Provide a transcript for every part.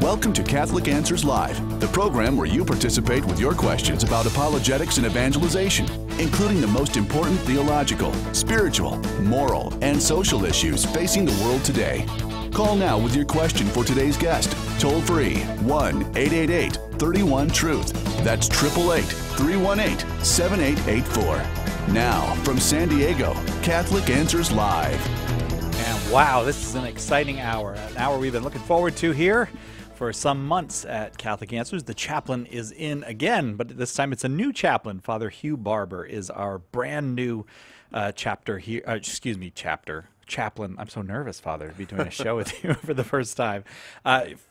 Welcome to Catholic Answers Live, the program where you participate with your questions about apologetics and evangelization, including the most important theological, spiritual, moral, and social issues facing the world today. Call now with your question for today's guest. Toll free 1-888-31-TRUTH. That's 888-318-7884. Now, from San Diego, Catholic Answers Live. And wow, this is an exciting hour. An hour we've been looking forward to here for some months at Catholic Answers. The chaplain is in again, but this time it's a new chaplain. Father Hugh Barber is our brand new chaplain. I'm so nervous, Father, to be doing a show with you for the first time.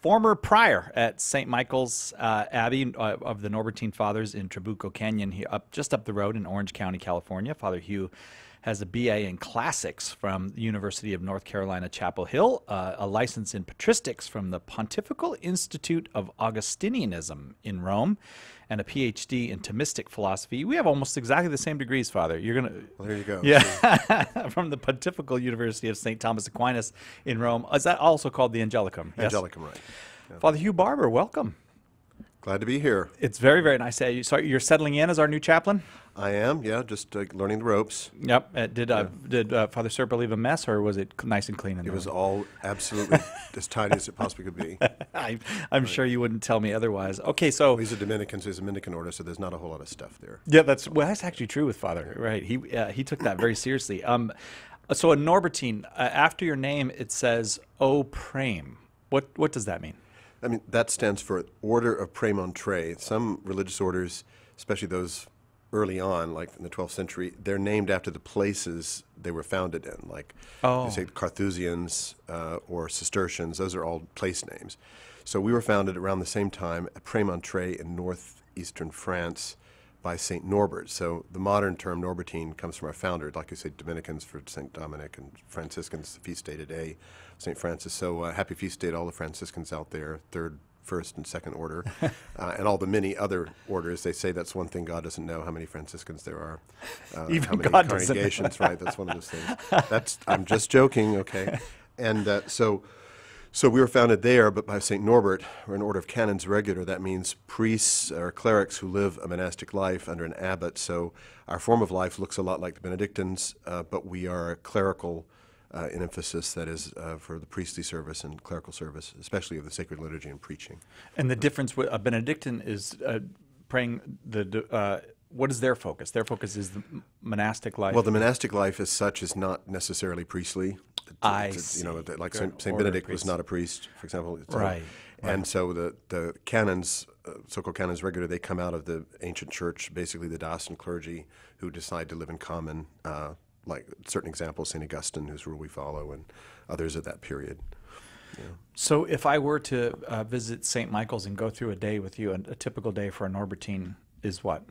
Former prior at St. Michael's Abbey of the Norbertine Fathers in Trabuco Canyon, just up the road in Orange County, California. Father Hugh has a BA in Classics from the University of North Carolina, Chapel Hill, a license in Patristics from the Pontifical Institute of Augustinianism in Rome, and a PhD in Thomistic philosophy. We have almost exactly the same degrees, Father. You're gonna. Well, there you go. Yeah, from the Pontifical University of St. Thomas Aquinas in Rome. Is that also called the Angelicum? Yes? Angelicum, right. Yeah. Father Hugh Barber, welcome. Glad to be here. It's very, very nice to have you. So you're settling in as our new chaplain? I am, yeah, just learning the ropes. Yep. Did Father Serpa leave a mess, or was it nice and clean? It was all absolutely as tidy as it possibly could be. I'm sure you wouldn't tell me otherwise. Okay, so He's a Dominican, so he's a Dominican order, so there's not a whole lot of stuff there. yeah, that's actually true with Father, right? He took that very seriously. So a Norbertine, after your name, it says O Prame. What does that mean? I mean, that stands for Order of Premontre. Some religious orders, especially those early on, like in the 12th century, they're named after the places they were founded in, like they say Carthusians or Cistercians. Those are all place names. So we were founded around the same time at Premontre in northeastern France by St. Norbert. So the modern term Norbertine comes from our founder, like you say, Dominicans for St. Dominic and Franciscans, the feast day today, St. Francis. So happy feast day to all the Franciscans out there, third, first, and second order, and all the many other orders. They say that's one thing God doesn't know, how many Franciscans there are, Even how many God doesn't. congregations, right? That's one of those things. I'm just joking, okay? And so we were founded there, but by St. Norbert. We're an order of canons regular. That means priests or clerics who live a monastic life under an abbot. So our form of life looks a lot like the Benedictines, but we are clerical in emphasis, that is, for the priestly service and clerical service, especially of the sacred liturgy and preaching. And the difference with a Benedictine is praying what is their focus? Their focus is the monastic life. Well, the monastic life as such is not necessarily priestly. See. You know, like St. Benedict was not a priest, for example. Right. And so the canons, so-called canons regular, they come out of the ancient church, basically the diocesan clergy who decide to live in common, like certain examples, St. Augustine, whose rule we follow, and others of that period. Yeah. So if I were to visit St. Michael's and go through a day with you, a typical day for a Norbertine is what?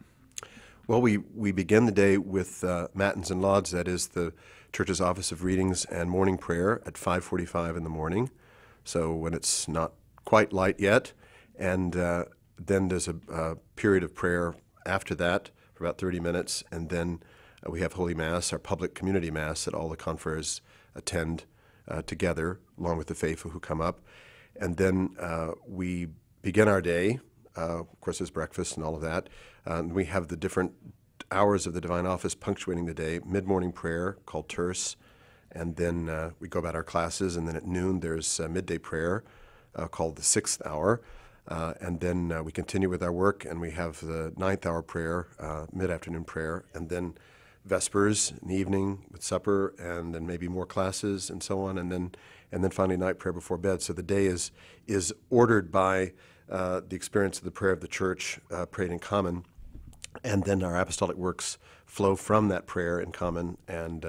Well, we begin the day with Matins and Lauds, that is the Church's Office of Readings and Morning Prayer at 5:45 in the morning, so when it's not quite light yet, and then there's a period of prayer after that for about 30 minutes, and then we have Holy Mass, our public community Mass that all the confreres attend together, along with the faithful who come up, and then we begin our day. Of course, there's breakfast and all of that. We have the different hours of the Divine Office punctuating the day, mid-morning prayer called terce, and then we go about our classes, and then at noon there's midday prayer called the 6th hour, and then we continue with our work, and we have the 9th hour prayer, mid-afternoon prayer, and then Vespers in the evening with supper, and then maybe more classes and so on, and then finally night prayer before bed. So the day is ordered by the experience of the prayer of the Church prayed in common, and then our apostolic works flow from that prayer in common and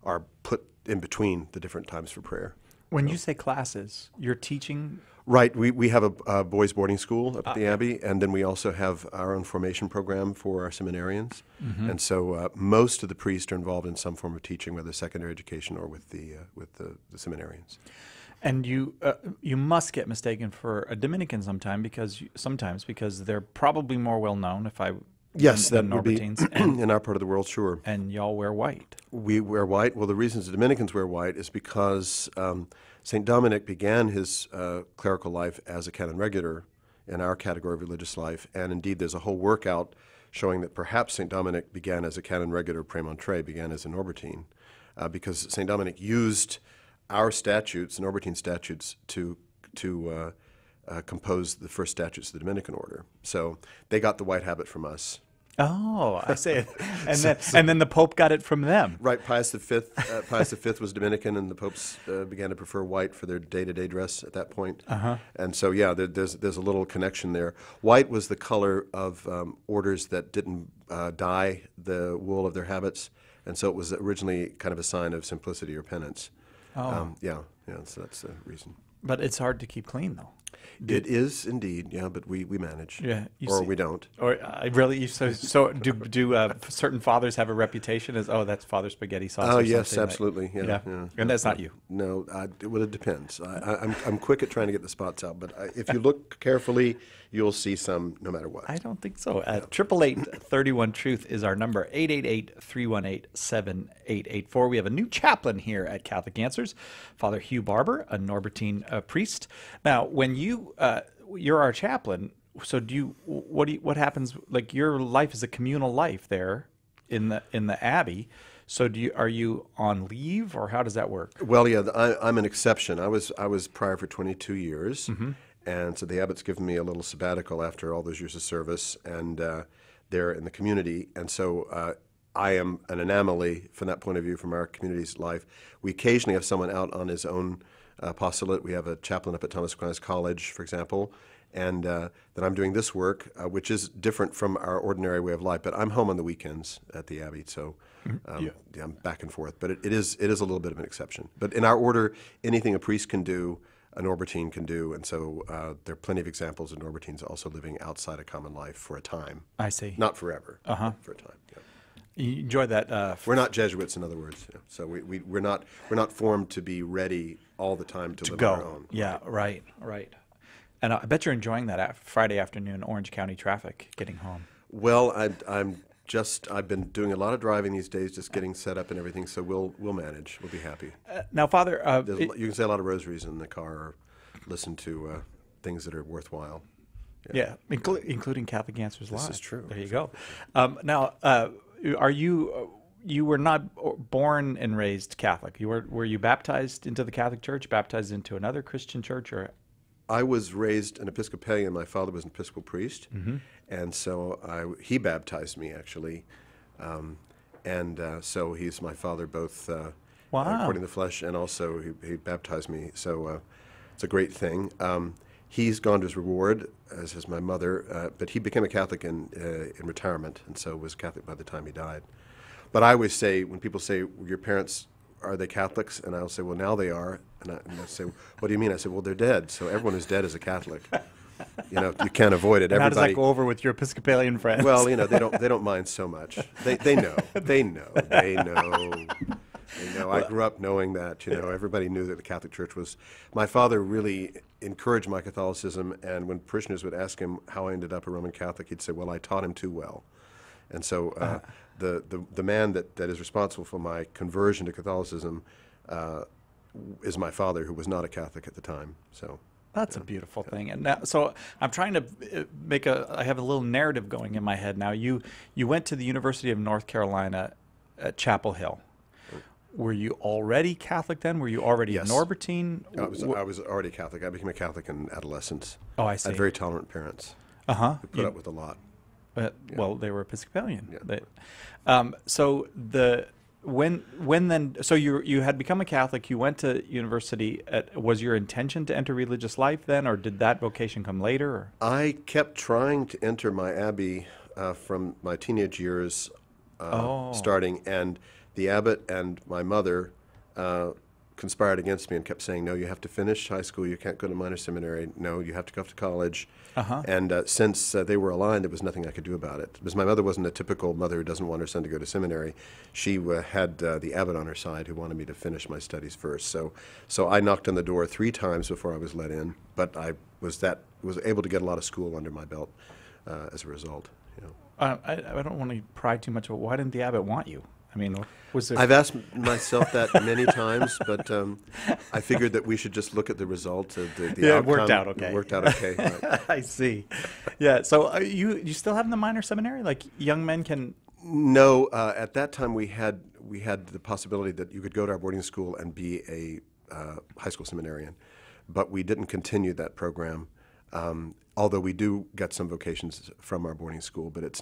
are put in between the different times for prayer. When you say classes, you're teaching? Right. We have a boys' boarding school up at the Abbey, and then we also have our own formation program for our seminarians. Mm-hmm. And so most of the priests are involved in some form of teaching, whether secondary education or with the seminarians. And you must get mistaken for a Dominican sometimes because they're probably more well known. Yes, than that would be Norbertines. in our part of the world, sure. And y'all wear white. We wear white. Well, the reasons the Dominicans wear white is because St. Dominic began his clerical life as a canon regular in our category of religious life, and indeed there's a whole workout showing that perhaps St. Dominic began as a canon regular premontre, began as a Norbertine, because St. Dominic used our statutes, Norbertine statutes, to compose the first statutes of the Dominican order. So they got the white habit from us. Oh, I see. And then the Pope got it from them. Right, Pius V. Pius V was Dominican, and the popes began to prefer white for their day-to-day dress at that point. And so, yeah, there's a little connection there. White was the color of orders that didn't dye the wool of their habits, and so it was originally kind of a sign of simplicity or penance. Yeah, so that's the reason. But it's hard to keep clean, though. It is indeed, yeah, but we manage. Yeah, we don't. Or really, so do certain fathers have a reputation as, oh, that's Father Spaghetti Sauce? Oh, or yes, something absolutely. Yeah. And that's not you. No, well, it depends. I'm quick at trying to get the spots out, but if you look carefully, you'll see some no matter what. I don't think so. 888-31-TRUTH is our number, 888-318-7884. We have a new chaplain here at Catholic Answers, Father Hugh Barber, a Norbertine priest. Now, when you're our chaplain, so what happens, like your life is a communal life there in the Abbey. So are you on leave, or how does that work? Well, yeah, I'm an exception. I was prior for 22 years. And so the abbot's given me a little sabbatical after all those years of service, and there in the community. And so I am an anomaly from that point of view from our community's life. We occasionally have someone out on his own apostolate. We have a chaplain up at Thomas Aquinas College, for example, and then I'm doing this work, which is different from our ordinary way of life. But I'm home on the weekends at the Abbey, so yeah, I'm back and forth. But it is a little bit of an exception. But in our order, anything a priest can do, a Norbertine can do, and so there are plenty of examples of Norbertines also living outside of common life for a time. I see. Not forever, for a time. Yeah. You enjoy that? We're not Jesuits, in other words. Yeah. So we're not formed to be ready all the time to live go. on our own. Yeah, right. And I bet you're enjoying that Friday afternoon Orange County traffic, getting home. Well, I've been doing a lot of driving these days, just getting set up and everything. So we'll manage. We'll be happy. Now, Father, you can say a lot of rosaries in the car, or listen to things that are worthwhile. Yeah, including Catholic Answers Live. This is true. There you go. Now, are you? You were not born and raised Catholic. Were you baptized into the Catholic Church? Baptized into another Christian church, or? I was raised an Episcopalian. My father was an Episcopal priest, and so he baptized me, actually. So he's my father both according to the flesh, and also he baptized me. So it's a great thing. He's gone to his reward, as has my mother, but he became a Catholic in retirement, and so was Catholic by the time he died. But I always say, when people say, your parents, are they Catholics? And I'll say, well, now they are. And I say, what do you mean? I say, well, they're dead. So everyone who's dead is a Catholic. You can't avoid it. How does that go over with your Episcopalian friends? Well, they don't mind so much. They know. I grew up knowing that. Everybody knew that the Catholic Church was. My father really encouraged my Catholicism, and when parishioners would ask him how I ended up a Roman Catholic, he'd say, well, I taught him too well. And so the man that is responsible for my conversion to Catholicism is my father, who was not a Catholic at the time. So that's a beautiful thing. And now, so I'm trying to I have a little narrative going in my head now. You went to the University of North Carolina at Chapel Hill. Were you already Catholic then? Were you already a Norbertine? I was already Catholic. I became a Catholic in adolescence. Oh, I see. I had very tolerant parents who put up with a lot. Well, they were Episcopalian. Yeah. So you had become a Catholic. You went to university. Was your intention to enter religious life then, or did that vocation come later? Or? I kept trying to enter my abbey from my teenage years, starting, and the abbot and my mother conspired against me and kept saying, no, you have to finish high school, you can't go to minor seminary, no, you have to go off to college. And since they were aligned, there was nothing I could do about it. Because my mother wasn't a typical mother who doesn't want her son to go to seminary. She had the abbot on her side who wanted me to finish my studies first. So I knocked on the door 3 times before I was let in, but I was able to get a lot of school under my belt as a result. I don't want to pry too much, but why didn't the abbot want you? I mean, was there? I've asked myself that many times, but I figured that we should just look at the result of the Yeah, it outcome. worked out okay. It worked out okay. Right. I see. Yeah. So you still have in the minor seminary? Like young men can. No, at that time we had the possibility that you could go to our boarding school and be a high school seminarian, but we didn't continue that program. Although we do get some vocations from our boarding school, but it's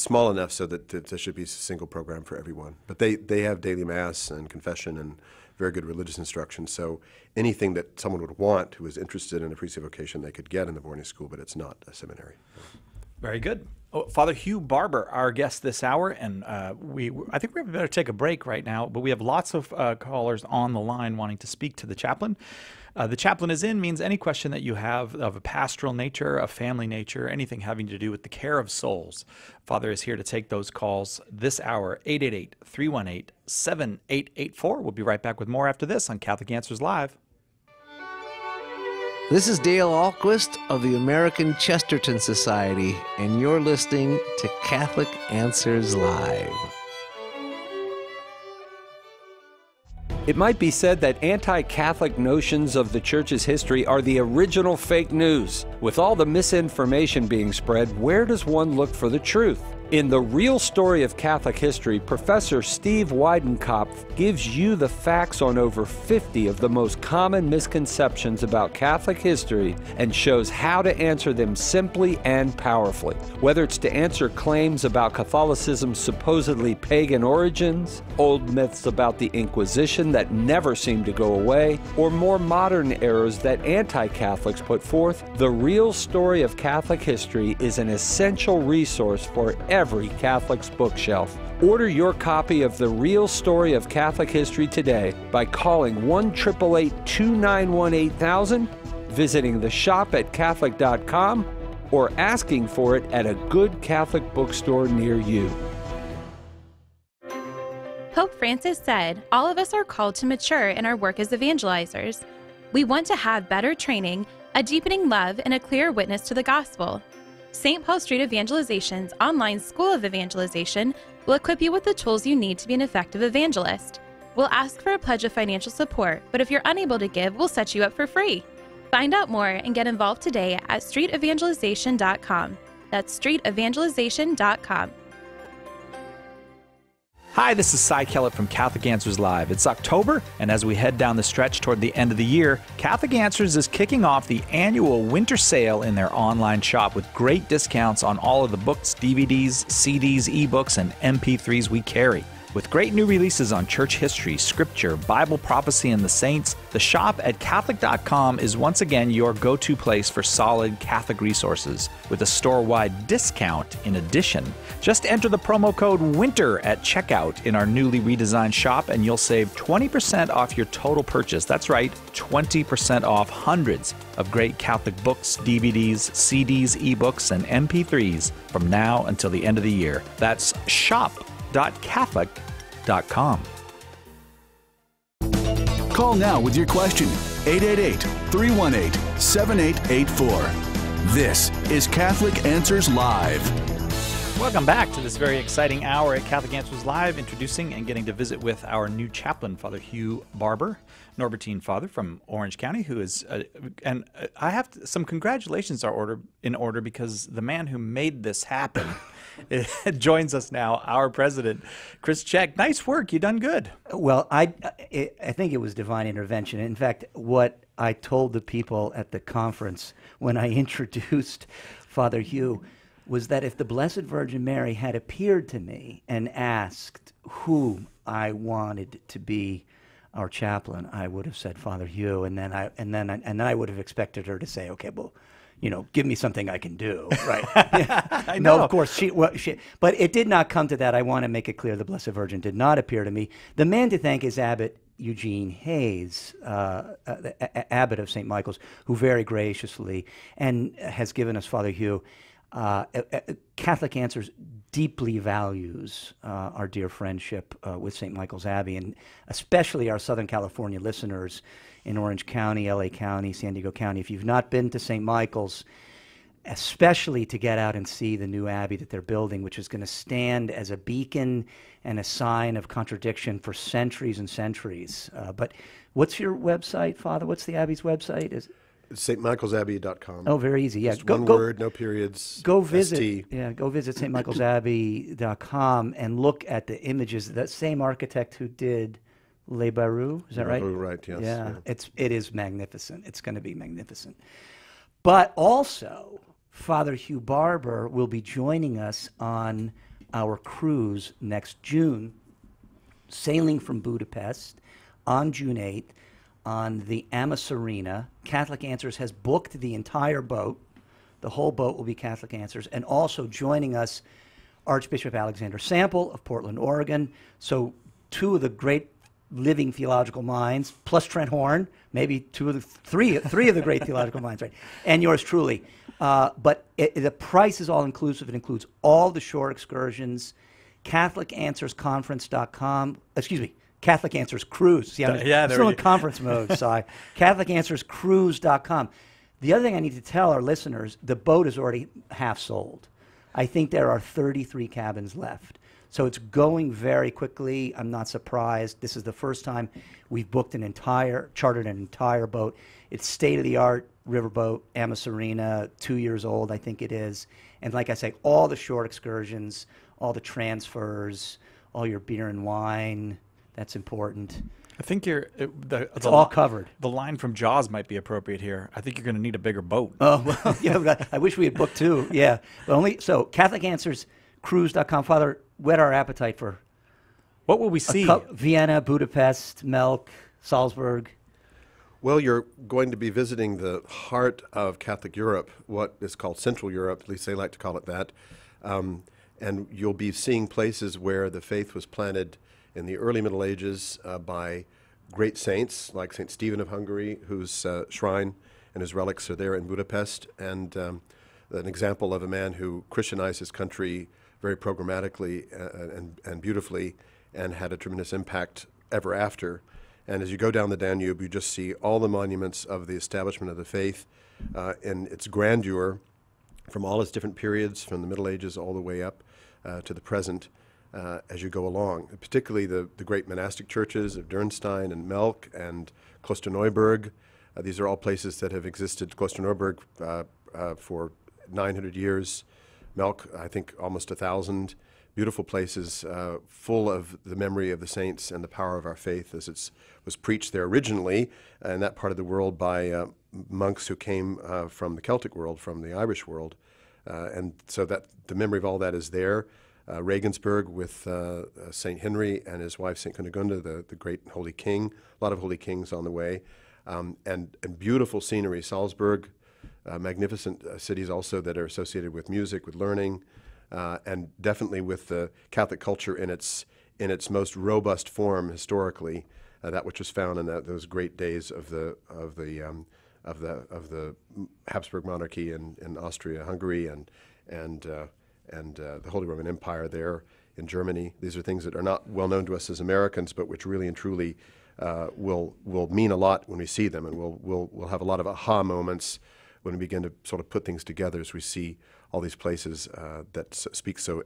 small enough so that there should be a single program for everyone. But they have daily mass and confession and very good religious instruction. So anything that someone would want who is interested in a priestly vocation, they could get in the boarding school, but it's not a seminary. Very good. Oh, Father Hugh Barber, our guest this hour, and I think we better take a break right now, but we have lots of callers on the line wanting to speak to the chaplain. The chaplain is in means any question that you have of a pastoral nature, a family nature, anything having to do with the care of souls. Father is here to take those calls this hour, 888-318-7884. We'll be right back with more after this on Catholic Answers Live. This is Dale Ahlquist of the American Chesterton Society, and you're listening to Catholic Answers Live. It might be said that anti-Catholic notions of the Church's history are the original fake news. With all the misinformation being spread, where does one look for the truth? In The Real Story of Catholic History, Professor Steve Weidenkopf gives you the facts on over 50 of the most common misconceptions about Catholic history and shows how to answer them simply and powerfully. Whether it's to answer claims about Catholicism's supposedly pagan origins, old myths about the Inquisition that never seem to go away, or more modern errors that anti-Catholics put forth, The Real Story of Catholic History is an essential resource for every Catholic's bookshelf. Order your copy of The Real Story of Catholic History today by calling 1-888-291-8000, visiting the shop at Catholic.com, or asking for it at a good Catholic bookstore near you. Pope Francis said, all of us are called to mature in our work as evangelizers. We want to have better training, a deepening love, and a clear witness to the gospel. St. Paul Street Evangelization's online School of Evangelization will equip you with the tools you need to be an effective evangelist. We'll ask for a pledge of financial support, but if you're unable to give, we'll set you up for free. Find out more and get involved today at streetevangelization.com. That's streetevangelization.com. Hi, this is Cy Kellett from Catholic Answers Live. It's October, and as we head down the stretch toward the end of the year, Catholic Answers is kicking off the annual winter sale in their online shop with great discounts on all of the books, DVDs, CDs, ebooks, and MP3s we carry. With great new releases on church history, scripture, Bible prophecy, and the saints, the shop at Catholic.com is once again your go-to place for solid Catholic resources, with a store-wide discount in addition. Just enter the promo code WINTER at checkout in our newly redesigned shop, and you'll save 20% off your total purchase. That's right, 20% off hundreds of great Catholic books, DVDs, CDs, ebooks, and MP3s from now until the end of the year. That's shop.catholic.com. Call now with your question, 888-318-7884. This is Catholic Answers Live. Welcome back to this very exciting hour at Catholic Answers Live, introducing and getting to visit with our new chaplain, Father Hugh Barber, Norbertine Father from Orange County, who is, and I have some congratulations are in order because the man who made this happen joins us now, our president, Chris Check. Nice work. You done good. Well, I think it was divine intervention. In fact, what I told the people at the conference when I introduced Father Hugh was that if the Blessed Virgin Mary had appeared to me and asked who I wanted to be our chaplain, I would have said Father Hugh, and then I would have expected her to say, okay, well, give me something I can do, right? I know. No, of course, but it did not come to that. I want to make it clear the Blessed Virgin did not appear to me. The man to thank is Abbot Eugene Hayes, Abbot of St. Michael's, who very graciously and has given us Father Hugh. Catholic Answers deeply values our dear friendship with St. Michael's Abbey, and especially our Southern California listeners in Orange County, LA County, San Diego County. If you've not been to St. Michael's, especially to get out and see the new abbey that they're building, which is going to stand as a beacon and a sign of contradiction for centuries and centuries. But what's your website, Father? What's the abbey's website? It's stmichaelsabbey.com. Oh, very easy. Yeah, Just one word, no periods. Go visit. ST. Yeah, go visit stmichaelsabbey.com and look at the images. That same architect who did Le Barou, is that right? Right. Yes. Yeah, it is magnificent. It's going to be magnificent. But also, Father Hugh Barber will be joining us on our cruise next June, sailing from Budapest on June 8th on the Amasarina. Catholic Answers has booked the entire boat. The whole boat will be Catholic Answers. And also joining us, Archbishop Alexander Sample of Portland, Oregon. So two of the great living theological minds, plus Trent Horn, maybe three of the great theological minds, right? And yours truly. But the price is all inclusive. It includes all the shore excursions. CatholicAnswersConference.com. Excuse me, Catholic Answers Cruise. See, I'm still in conference mode. So CatholicAnswersCruise.com. The other thing I need to tell our listeners: the boat is already half sold. I think there are 33 cabins left. So it's going very quickly. I'm not surprised. This is the first time we've chartered an entire boat. It's state-of-the-art riverboat, Amasarina, 2 years old, I think it is. And like I say, all the short excursions, all the transfers, all your beer and wine, that's important. I think it's all covered. The line from Jaws might be appropriate here. I think you're going to need a bigger boat. Oh, well, yeah, I wish we had booked two. Yeah. But so CatholicAnswersCruise.com. Father, whet our appetite for what will we see? Vienna, Budapest, Melk, Salzburg. Well, you're going to be visiting the heart of Catholic Europe, what is called Central Europe, at least they like to call it that. And you'll be seeing places where the faith was planted in the early Middle Ages by great saints like St. Stephen of Hungary, whose shrine and his relics are there in Budapest, and an example of a man who Christianized his country very programmatically and beautifully, and had a tremendous impact ever after. And as you go down the Danube, you just see all the monuments of the establishment of the faith in its grandeur from all its different periods, from the Middle Ages all the way up to the present as you go along. Particularly the great monastic churches of Dürnstein and Melk and Klosterneuburg. These are all places that have existed. Klosterneuburg for 900 years. Melk, I think, almost 1,000. Beautiful places full of the memory of the saints and the power of our faith as it was preached there originally in that part of the world by monks who came from the Celtic world, from the Irish world. And so that the memory of all that is there. Regensburg with St. Henry and his wife, St. Kunigunde, the great holy king. A lot of holy kings on the way. And beautiful scenery. Salzburg, magnificent cities also that are associated with music, with learning, and definitely with the Catholic culture in its most robust form historically, that which was found in those great days of the Habsburg monarchy in Austria-Hungary and the Holy Roman Empire there in Germany. These are things that are not well known to us as Americans, but which really and truly will mean a lot when we see them, and we'll have a lot of aha moments when we begin to sort of put things together as we see all these places that speak so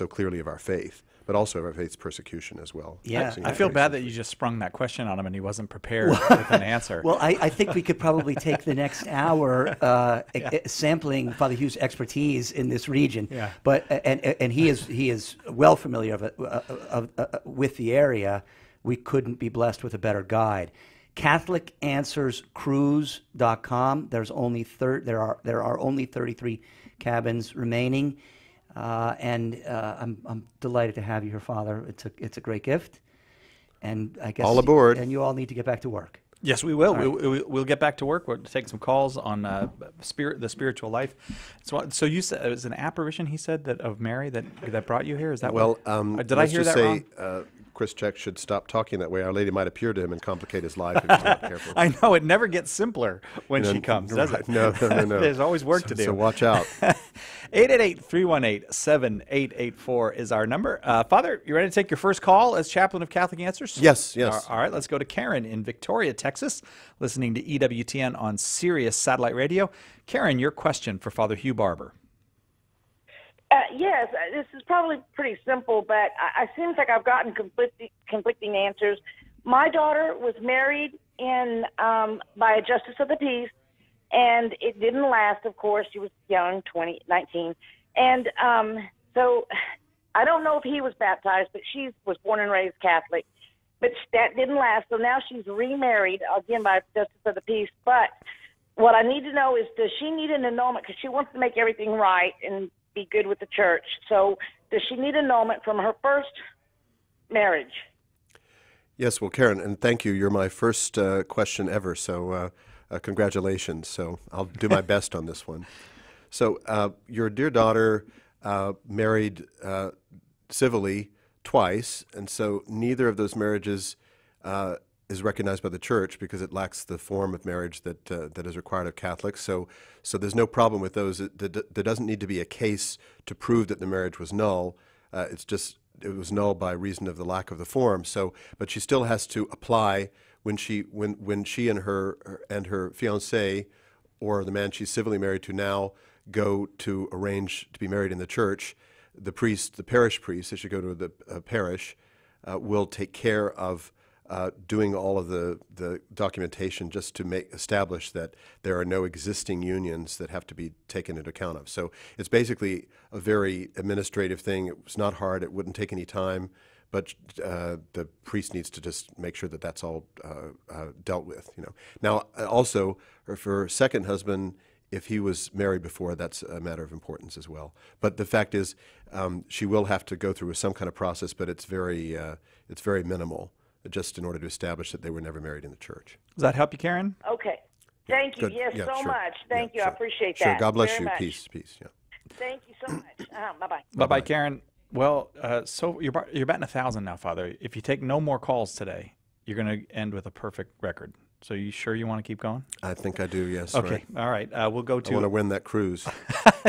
clearly of our faith, but also of our faith's persecution as well. Yeah, I feel bad that you just sprung that question on him and he wasn't prepared with an answer. Well, I think we could probably take the next hour sampling Father Hugh's expertise in this region. Yeah. But and he is well familiar with the area. We couldn't be blessed with a better guide. CatholicAnswersCruise.com. There are only 33 cabins remaining, and I'm delighted to have you here, Father. It's a great gift, and I guess all aboard. And you all need to get back to work. Yes, we will. Right. We'll get back to work. We'll take some calls on the spiritual life. So you said it was an apparition. He said that of Mary that brought you here. Is that well? Did I hear that wrong? Chris Check should stop talking that way. Our Lady might appear to him and complicate his life if he's not careful. I know, it never gets simpler when she comes, does it? No. There's always work to do. So watch out. 888-318-7884 is our number. Father, you ready to take your first call as chaplain of Catholic Answers? Yes, yes. All right, let's go to Karen in Victoria, Texas, listening to EWTN on Sirius Satellite Radio. Karen, your question for Father Hugh Barber. Yes, this is probably pretty simple, but it seems like I've gotten conflicting answers. My daughter was married by a justice of the peace, and it didn't last, of course. She was young, 19. And so I don't know if he was baptized, but she was born and raised Catholic. But that didn't last, so now she's remarried, again, by a justice of the peace. But what I need to know is, does she need an annulment? Because she wants to make everything right and be good with the church. So does she need annulment from her first marriage? Yes, well, Karen, and thank you. You're my first question ever, so congratulations. So I'll do my best on this one. So your dear daughter married civilly twice, and so neither of those marriages is recognized by the church because it lacks the form of marriage that is required of Catholics. So there's no problem with those. There doesn't need to be a case to prove that the marriage was null. It's just it was null by reason of the lack of the form. So, but she still has to apply when she and her fiancé, or the man she's civilly married to now, go to arrange to be married in the church. The priest, the parish priest, they should go to the parish, will take care of doing all of the documentation just to establish that there are no existing unions that have to be taken into account of. So it's basically a very administrative thing. It's not hard. It wouldn't take any time, but the priest needs to just make sure that that's all dealt with. Now, also for her second husband, if he was married before, that's a matter of importance as well. But the fact is, she will have to go through some kind of process, but it's very minimal, just in order to establish that they were never married in the church. Does that help you, Karen? Okay. Thank you. Good. Yes, Yeah, so sure. much. Thank you. Sure. I appreciate Sure. that. God bless very you. much. Peace. Yeah. Thank you so much. Bye-bye. Bye-bye, Karen. Well, so you're batting 1,000 now, Father. If you take no more calls today, you're going to end with a perfect record. So you sure you want to keep going? I think I do, yes. Okay. Right. All right. We'll go I to... want to win that cruise.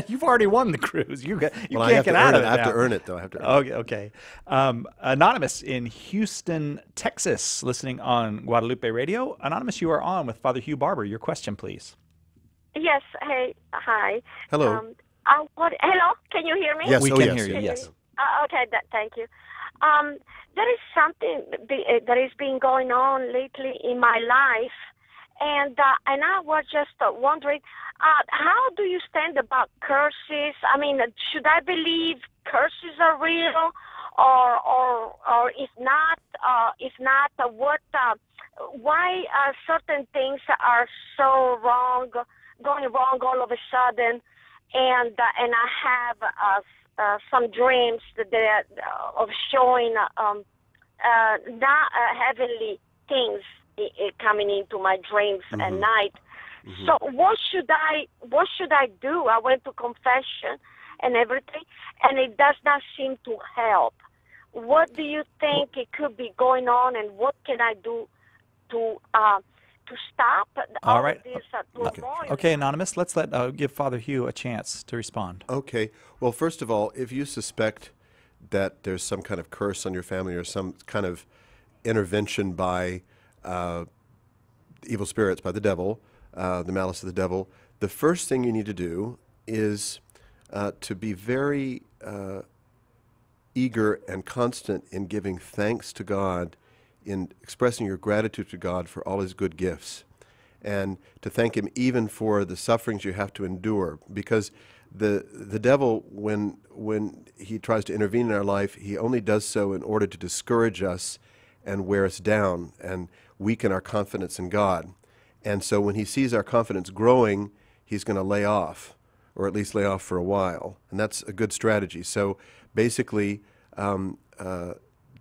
You've already won the cruise. You Well, can't I have get to out earn of it. it I have to now. earn it, though. I have to earn it. Okay. Anonymous in Houston, Texas, listening on Guadalupe Radio. Anonymous, you are on with Father Hugh Barber. Your question, please. Yes. Hey. Hi. Hello. Hello. Can you hear me? Yes. We oh, can yes, hear you, yes. yes. Okay. Thank you. There is something that is been going on lately in my life, and I was just wondering, how do you stand about curses? I mean, should I believe curses are real, or if not, why certain things are so wrong, going wrong all of a sudden, and I have some dreams that of showing heavenly things coming into my dreams at night. Mm-hmm. So what should I do? I went to confession and everything, and it does not seem to help. What do you think it could be going on, and what can I do to stop all right. of this turmoil? Okay, Anonymous, let's give Father Hugh a chance to respond. Okay. Well, first of all, if you suspect that there's some kind of curse on your family or some kind of intervention by evil spirits, by the devil, the malice of the devil, the first thing you need to do is to be very eager and constant in giving thanks to God, in expressing your gratitude to God for all his good gifts, and to thank him even for the sufferings you have to endure, because the devil, when he tries to intervene in our life, he only does so in order to discourage us and wear us down and weaken our confidence in God. And so when he sees our confidence growing, he's going to lay off, or at least lay off for a while. And that's a good strategy. So basically,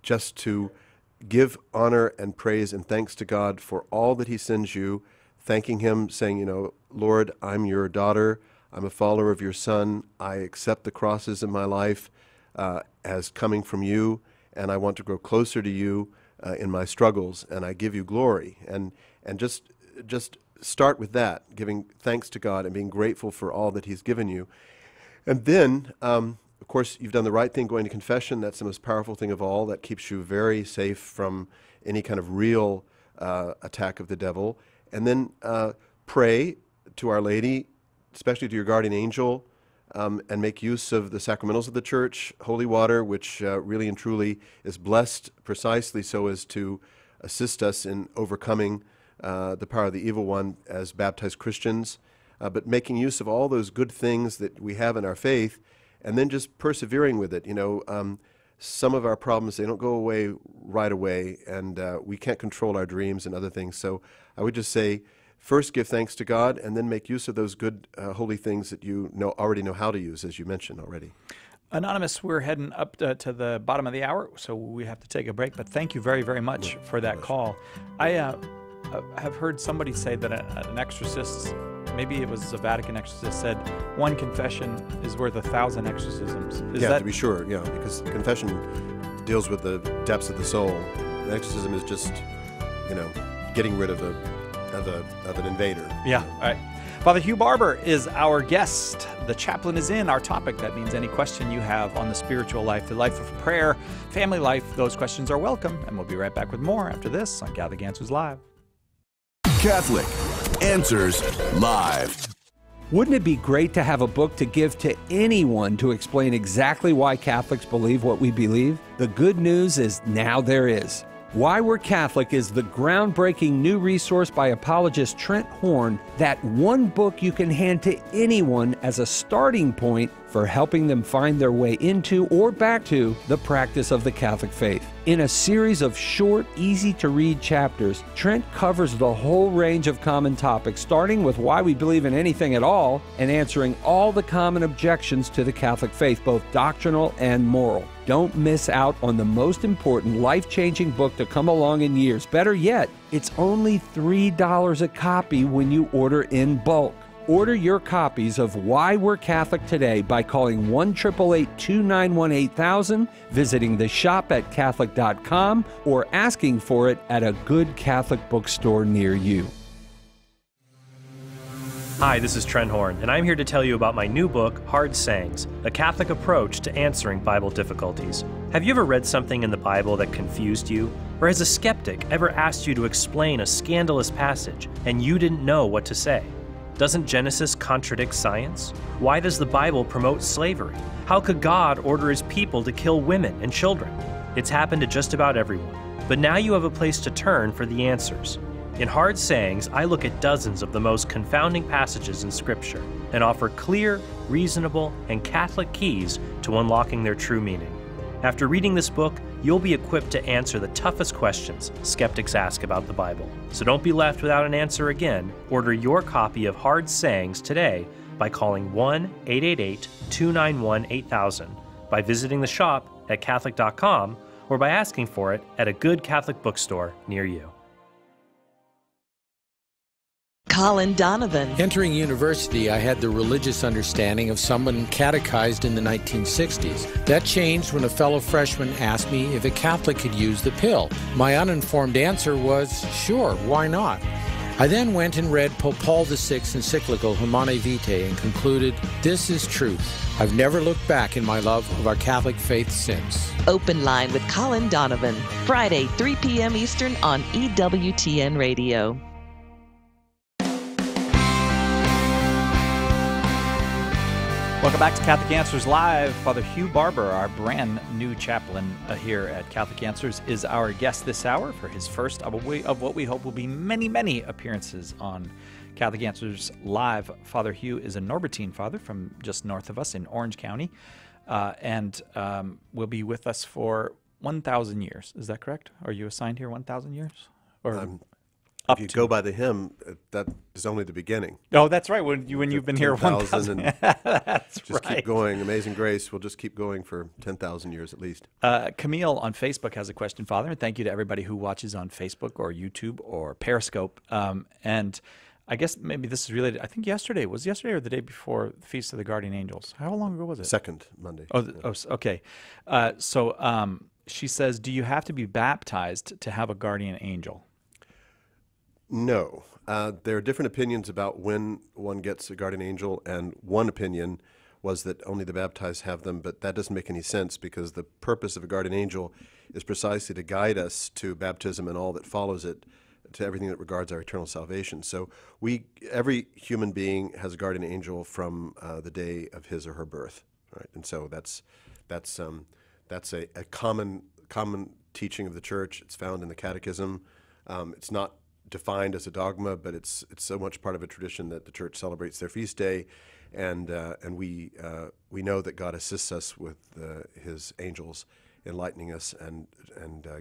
just to give honor and praise and thanks to God for all that he sends you, thanking him, saying, Lord, I'm your daughter. I'm a follower of your Son. I accept the crosses in my life as coming from you, and I want to grow closer to you in my struggles, and I give you glory. And just start with that, giving thanks to God and being grateful for all that he's given you. And then, of course, you've done the right thing going to confession. That's the most powerful thing of all. That keeps you very safe from any kind of real attack of the devil. And then pray to Our Lady, especially to your guardian angel, and make use of the sacramentals of the Church, holy water, which really and truly is blessed precisely so as to assist us in overcoming the power of the evil one as baptized Christians, but making use of all those good things that we have in our faith, and then just persevering with it. Some of our problems, they don't go away right away, and we can't control our dreams and other things. So I would just say, first give thanks to God, and then make use of those good holy things that you already know how to use, as you mentioned already. Anonymous, we're heading up to the bottom of the hour, so we have to take a break. But thank you very, very much for that call. I have heard somebody say that an exorcist, maybe it was a Vatican exorcist, said one confession is worth 1,000 exorcisms. Is that to be sure, because confession deals with the depths of the soul. The exorcism is just, getting rid of an invader. Yeah. All right. Father Hugh Barber is our guest. The chaplain is in. Our topic, that means any question you have on the spiritual life, the life of prayer, family life, those questions are welcome. And we'll be right back with more after this on Catholic Answers Live. Catholic Answers Live. Wouldn't it be great to have a book to give to anyone to explain exactly why Catholics believe what we believe? The good news is now there is. Why We're Catholic is the groundbreaking new resource by apologist Trent Horn, that one book you can hand to anyone as a starting point for helping them find their way into or back to the practice of the Catholic faith. In a series of short, easy-to-read chapters, Trent covers the whole range of common topics, starting with why we believe in anything at all and answering all the common objections to the Catholic faith, both doctrinal and moral. Don't miss out on the most important, life-changing book to come along in years. Better yet, it's only $3 a copy when you order in bulk. Order your copies of Why We're Catholic today by calling 1-888-291-8000, visiting the shop at Catholic.com, or asking for it at a good Catholic bookstore near you. Hi, this is Trent Horn, and I'm here to tell you about my new book, Hard Sayings, a Catholic approach to answering Bible difficulties. Have you ever read something in the Bible that confused you? Or has a skeptic ever asked you to explain a scandalous passage and you didn't know what to say? Doesn't Genesis contradict science? Why does the Bible promote slavery? How could God order his people to kill women and children? It's happened to just about everyone. But now you have a place to turn for the answers. In Hard Sayings, I look at dozens of the most confounding passages in Scripture and offer clear, reasonable, and Catholic keys to unlocking their true meaning. After reading this book, you'll be equipped to answer the toughest questions skeptics ask about the Bible. So don't be left without an answer again. Order your copy of Hard Sayings today by calling 1-888-291-8000, by visiting the shop at Catholic.com, or by asking for it at a good Catholic bookstore near you. Colin Donovan. Entering university, I had the religious understanding of someone catechized in the 1960s. That changed when a fellow freshman asked me if a Catholic could use the pill. My uninformed answer was, sure, why not? I then went and read Pope Paul VI's encyclical Humanae Vitae and concluded, this is truth. I've never looked back in my love of our Catholic faith since. Open Line with Colin Donovan, Friday, 3 p.m. Eastern on EWTN Radio. Welcome back to Catholic Answers Live. Father Hugh Barber, our brand new chaplain here at Catholic Answers, is our guest this hour for his first of what we hope will be many, many appearances on Catholic Answers Live. Father Hugh is a Norbertine father from just north of us in Orange County, and will be with us for 1,000 years. Is that correct? Are you assigned here 1,000 years? Or if you go by the hymn, that is only the beginning. Oh, that's right. When you've been here 1,000, that's just right. Keep going. Amazing Grace will just keep going for 10,000 years at least. Camille on Facebook has a question, Father, and thank you to everybody who watches on Facebook or YouTube or Periscope. And I guess maybe this is related. I think yesterday or the day before the Feast of the Guardian Angels. How long ago was it? Second Monday. Okay. So she says, do you have to be baptized to have a guardian angel? No. There are different opinions about when one gets a guardian angel, and one opinion was that only the baptized have them, but that doesn't make any sense because the purpose of a guardian angel is precisely to guide us to baptism and all that follows it, to everything that regards our eternal salvation. So every human being has a guardian angel from the day of his or her birth, right? And so that's a common teaching of the Church. It's found in the Catechism. It's not defined as a dogma, but it's so much part of a tradition that the Church celebrates their feast day, and we know that God assists us with His angels, enlightening us and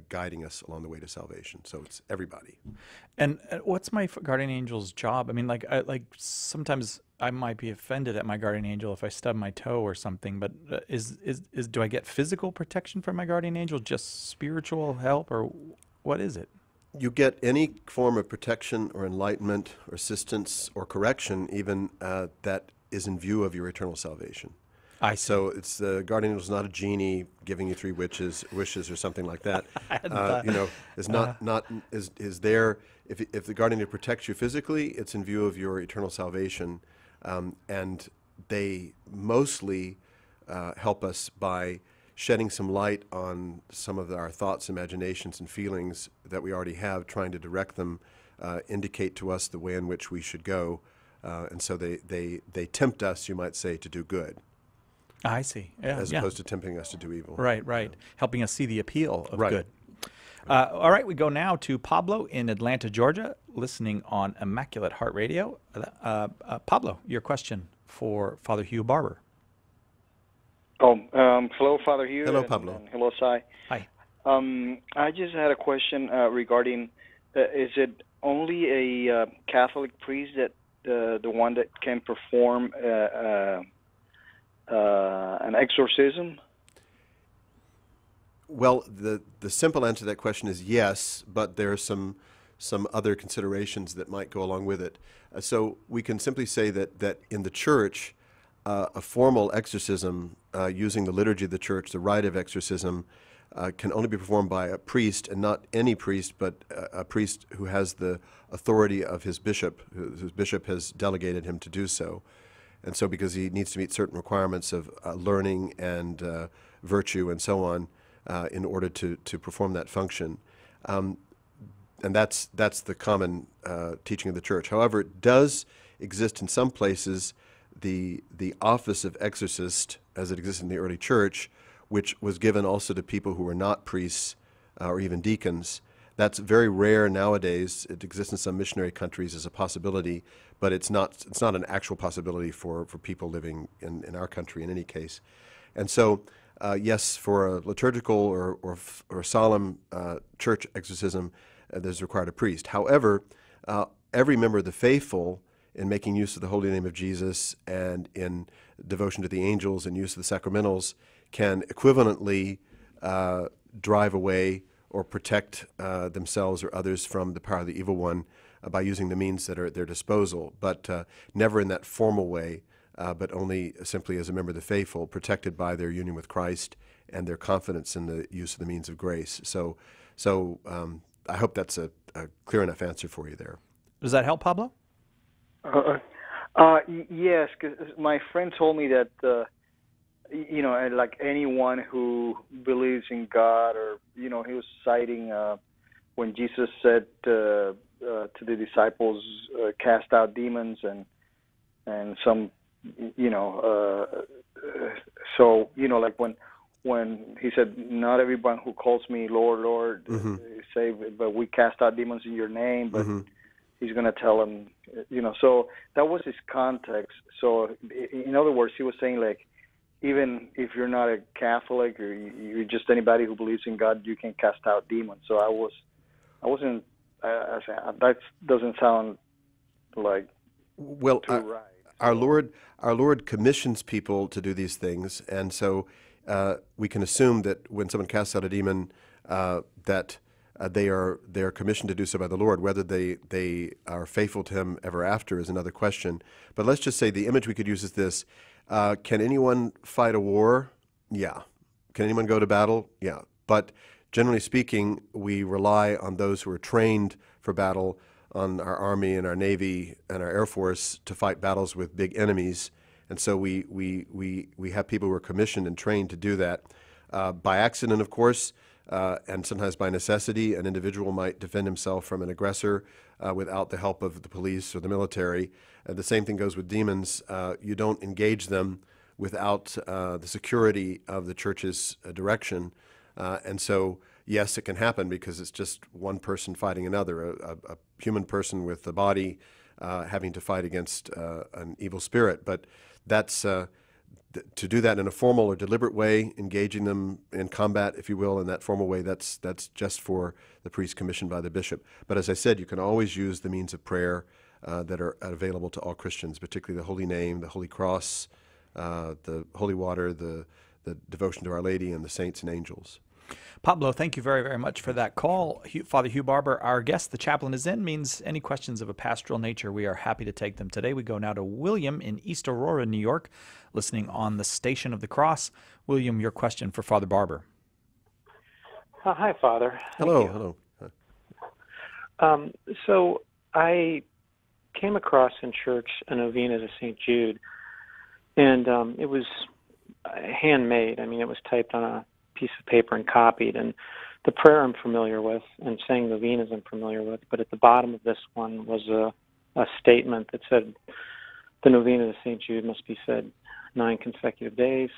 guiding us along the way to salvation. So it's everybody. And what's my guardian angel's job? I mean, like sometimes I might be offended at my guardian angel if I stub my toe or something. But do I get physical protection from my guardian angel? Just spiritual help, or what is it? You get any form of protection or enlightenment or assistance or correction, even that is in view of your eternal salvation. So it's the guardian angel is not a genie giving you 3 wishes or something like that. Is there. If the guardian angel protects you physically, it's in view of your eternal salvation, and they mostly help us by shedding some light on some of our thoughts, imaginations, and feelings that we already have, trying to direct them, indicate to us the way in which we should go, and so they tempt us, you might say, to do good. I see. Yeah, as opposed to tempting us to do evil. Right. Helping us see the appeal of good. All right, we go now to Pablo in Atlanta, Georgia, listening on Immaculate Heart Radio. Pablo, your question for Father Hugh Barber. Hello, Father Hugh. Hello, Pablo. And hello, Sai. Hi. I just had a question regarding, is it only a Catholic priest that the one that can perform an exorcism? Well, the simple answer to that question is yes, but there are some other considerations that might go along with it. So we can simply say that in the Church, a formal exorcism using the liturgy of the Church, the rite of exorcism, can only be performed by a priest, and not any priest, but a priest who has the authority of his bishop, whose bishop has delegated him to do so. And so because he needs to meet certain requirements of learning and virtue and so on in order to perform that function. And that's the common teaching of the Church. However, it does exist in some places the office of exorcist, as it existed in the early Church, which was given also to people who were not priests or even deacons. That's very rare nowadays. It exists in some missionary countries as a possibility, but it's not an actual possibility for people living in our country in any case. And so, yes, for a liturgical or solemn church exorcism, there's required a priest. However, every member of the faithful, in making use of the holy name of Jesus and in devotion to the angels and use of the sacramentals, can equivalently drive away or protect themselves or others from the power of the evil one by using the means that are at their disposal, but never in that formal way, but only simply as a member of the faithful, protected by their union with Christ and their confidence in the use of the means of grace. So I hope that's a clear enough answer for you there. Does that help, Pablo? Yes, because my friend told me that like anyone who believes in God, or he was citing when Jesus said to the disciples, cast out demons, and some so like when he said, not everyone who calls me Lord, Lord, is saved, but we cast out demons in your name, but he's going to tell them, so that was his context. So in other words, he was saying, like, even if you're not a Catholic or you're just anybody who believes in God, you can cast out demons. So I wasn't. That doesn't sound like well. Right. Our Lord commissions people to do these things, and so we can assume that when someone casts out a demon, that they are commissioned to do so by the Lord. Whether they are faithful to Him ever after is another question. But let's just say the image we could use is this. Can anyone fight a war? Yeah. Can anyone go to battle? Yeah. But generally speaking, we rely on those who are trained for battle, on our Army and our Navy and our Air Force to fight battles with big enemies. And so we have people who are commissioned and trained to do that. By accident, of course, and sometimes by necessity, an individual might defend himself from an aggressor without the help of the police or the military. The same thing goes with demons. You don't engage them without the security of the church's direction. And so, yes, it can happen because it's just one person fighting another, a human person with a body having to fight against an evil spirit. But that's to do that in a formal or deliberate way, engaging them in combat, if you will, in that formal way, that's just for the priest commissioned by the bishop. But as I said, you can always use the means of prayer that are available to all Christians, particularly the Holy Name, the Holy Cross, the Holy Water, the devotion to Our Lady, and the saints and angels. Pablo, thank you very, very much for that call. Father Hugh Barber, our guest, the chaplain is in, means any questions of a pastoral nature, we are happy to take them today. We go now to William in East Aurora, New York, listening on the Station of the Cross. William, your question for Father Barber. Hi, Father. Hello. So I came across in church a novena to St. Jude, and it was handmade. I mean, it was typed on a piece of paper and copied, and the prayer I'm familiar with and saying novenas I'm familiar with, but at the bottom of this one was a statement that said the novena to St. Jude must be said 9 consecutive days,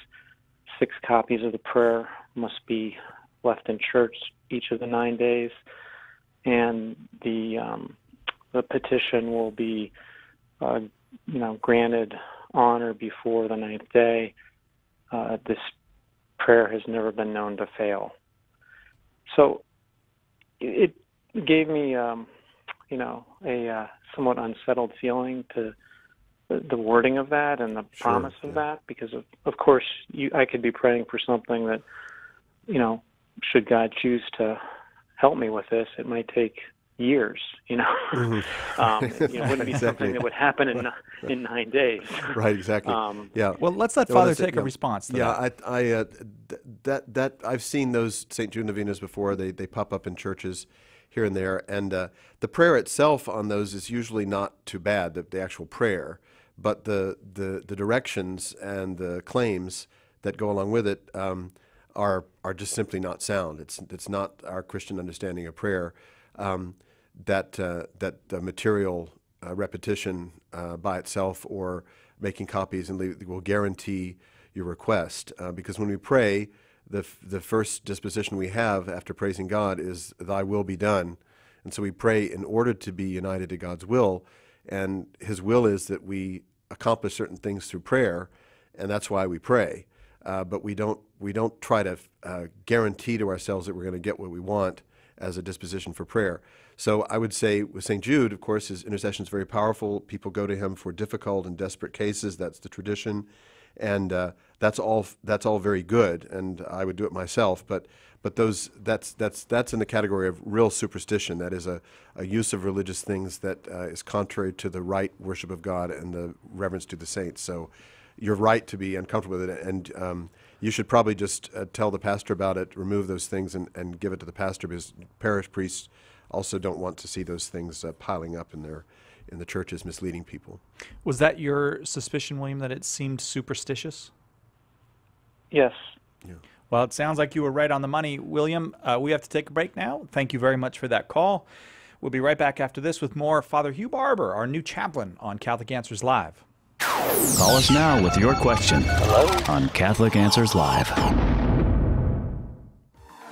6 copies of the prayer must be left in church each of the 9 days, and the petition will be granted on or before the 9th day. This prayer has never been known to fail. So it gave me, a somewhat unsettled feeling to the wording of that and the promise of that, because of course I could be praying for something that, should God choose to help me with this, it might take years, Mm-hmm. It wouldn't be something that would happen in 9 days. Right, exactly. Yeah. Well, let's let Father take a response to that. Yeah, I've seen those St. Jude novenas before. They pop up in churches here and there, and the prayer itself on those is usually not too bad, the actual prayer, but the directions and the claims that go along with it are just simply not sound. It's not our Christian understanding of prayer. That material repetition by itself or making copies and will guarantee your request. Because when we pray, the first disposition we have after praising God is, "Thy will be done." And so we pray in order to be united to God's will, and His will is that we accomplish certain things through prayer, and that's why we pray. But we don't try to guarantee to ourselves that we're going to get what we want as a disposition for prayer. So I would say with St. Jude, of course, his intercession is very powerful. People go to him for difficult and desperate cases. That's the tradition, and that's all very good. And I would do it myself. But that's in the category of real superstition. That is a use of religious things that is contrary to the right worship of God and the reverence to the saints. So you're right to be uncomfortable with it, and you should probably just tell the pastor about it, remove those things, and give it to the pastor, because parish priests also don't want to see those things piling up in the churches, misleading people. Was that your suspicion, William, that it seemed superstitious? Yes. Yeah. Well, it sounds like you were right on the money, William. We have to take a break now. Thank you very much for that call. We'll be right back after this with more Father Hugh Barber, our new chaplain on Catholic Answers Live. Call us now with your question on Catholic Answers Live.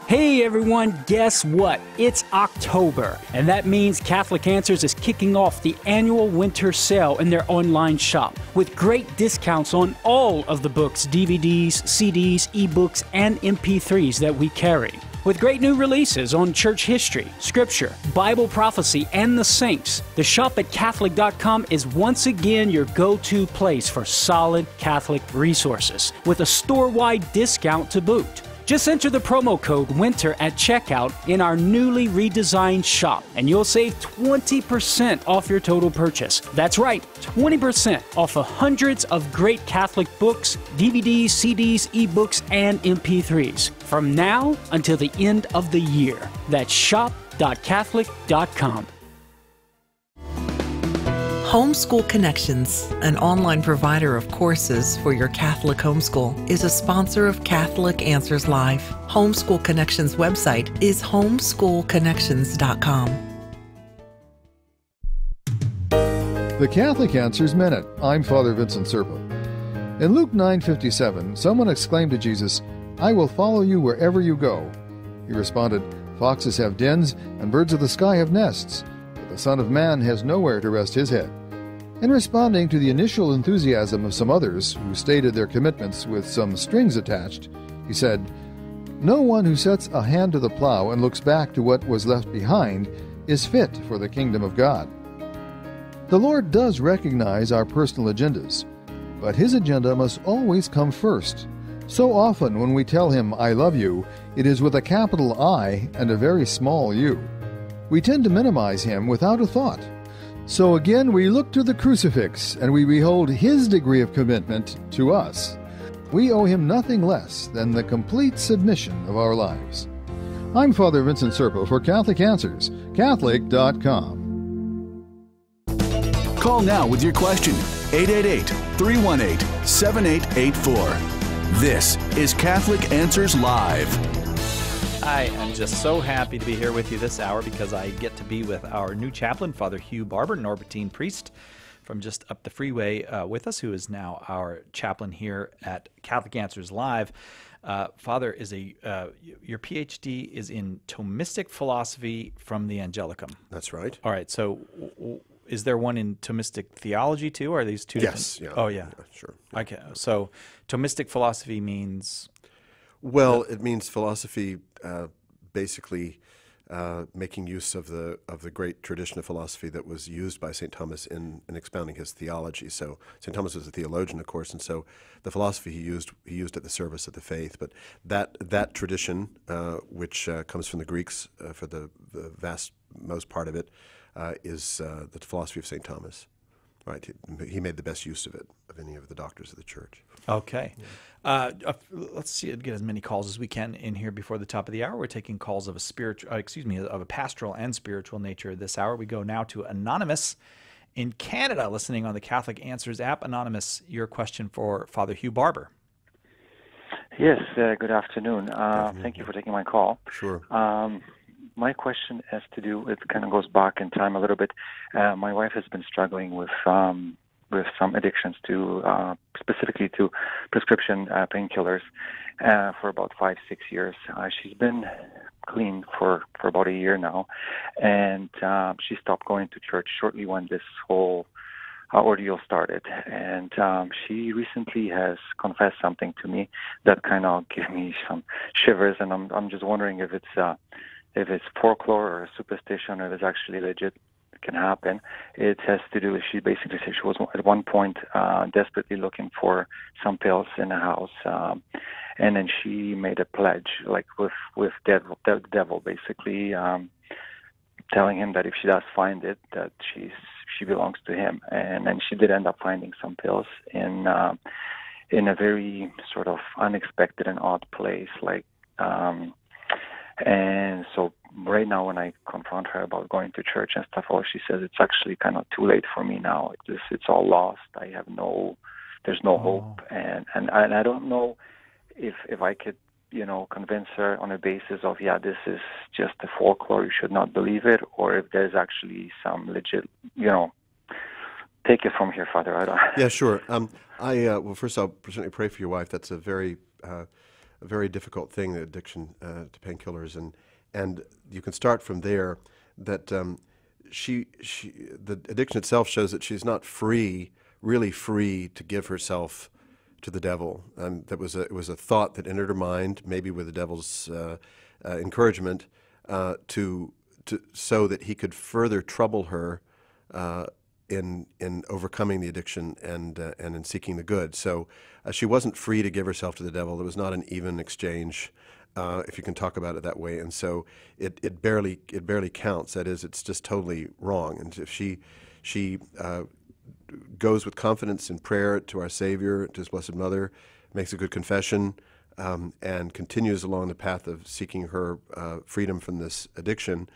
Hey everyone, guess what? It's October, and that means Catholic Answers is kicking off the annual winter sale in their online shop with great discounts on all of the books, DVDs, CDs, ebooks, and MP3s that we carry. With great new releases on church history, scripture, Bible prophecy, and the saints, the shop at Catholic.com is once again your go-to place for solid Catholic resources, with a store-wide discount to boot. Just enter the promo code WINTER at checkout in our newly redesigned shop, and you'll save 20% off your total purchase. That's right, 20% off of hundreds of great Catholic books, DVDs, CDs, ebooks, and MP3s from now until the end of the year. That's shop.catholic.com. Homeschool Connections, an online provider of courses for your Catholic homeschool, is a sponsor of Catholic Answers Live. Homeschool Connections website is homeschoolconnections.com. The Catholic Answers Minute. I'm Father Vincent Serpa. In Luke 9:57, someone exclaimed to Jesus, "I will follow you wherever you go." He responded, "Foxes have dens, and birds of the sky have nests, but the Son of Man has nowhere to rest his head." In responding to the initial enthusiasm of some others who stated their commitments with some strings attached, he said, "No one who sets a hand to the plow and looks back to what was left behind is fit for the kingdom of God." The Lord does recognize our personal agendas, but His agenda must always come first. So often when we tell Him, "I love you," it is with a capital I and a very small u. We tend to minimize Him without a thought. So again, we look to the crucifix and we behold His degree of commitment to us. We owe Him nothing less than the complete submission of our lives. I'm Father Vincent Serpa for Catholic Answers, Catholic.com. Call now with your question, 888-318-7884. This is Catholic Answers Live. I am just so happy to be here with you this hour because I get to be with our new chaplain, Father Hugh Barber, Norbertine priest from just up the freeway with us, who is now our chaplain here at Catholic Answers Live. Father, your PhD is in Thomistic philosophy from the Angelicum. That's right. All right, so is there one in Thomistic theology too, or are these two Yes, different? yeah. Oh, yeah. Sure. Okay, so Thomistic philosophy means? Well, it means philosophy basically making use of the great tradition of philosophy that was used by St. Thomas in expounding his theology. So St. Thomas was a theologian, of course, and so the philosophy he used at the service of the faith. But that tradition, which comes from the Greeks for the vast most part of it, is the philosophy of St. Thomas. Right, he made the best use of it of any of the doctors of the Church. Okay, let's see, get as many calls as we can in here before the top of the hour. We're taking calls of of a pastoral and spiritual nature this hour. We go now to Anonymous in Canada, listening on the Catholic Answers app. Anonymous, your question for Father Hugh Barber. Yes, good afternoon. Thank you for taking my call. Sure. My question has to do, it kind of goes back in time a little bit. My wife has been struggling with some addictions to, specifically to prescription painkillers for about 5-6 years. She's been clean for about a year now, and she stopped going to church shortly when this whole ordeal started. And she recently has confessed something to me that kind of gave me some shivers, and I'm just wondering if it's folklore or superstition, or if it's actually legit, it can happen. It has to do with, she basically said she was at one point desperately looking for some pills in the house, and then she made a pledge, like with the devil, basically telling him that if she does find it, that she belongs to him. And then she did end up finding some pills in a very sort of unexpected and odd place, like. And so right now when I confront her about going to church and stuff, she says it's actually kind of too late for me now. It's all lost. There's no hope. And I don't know if I could, convince her on a basis of, this is just a folklore, you should not believe it, or if there's actually some legit, take it from here, Father. I don't. Yeah, sure. Well, first I'll certainly pray for your wife. That's a very difficult thing, the addiction to painkillers, and you can start from there. That the addiction itself shows that she's not really free to give herself to the devil. It was a thought that entered her mind, maybe with the devil's encouragement, so that he could further trouble her in overcoming the addiction and in seeking the good. So she wasn't free to give herself to the devil. There was not an even exchange, if you can talk about it that way. And so it barely counts. That is, it's just totally wrong. And if she goes with confidence in prayer to our Savior, to His Blessed Mother, makes a good confession, and continues along the path of seeking her freedom from this addiction,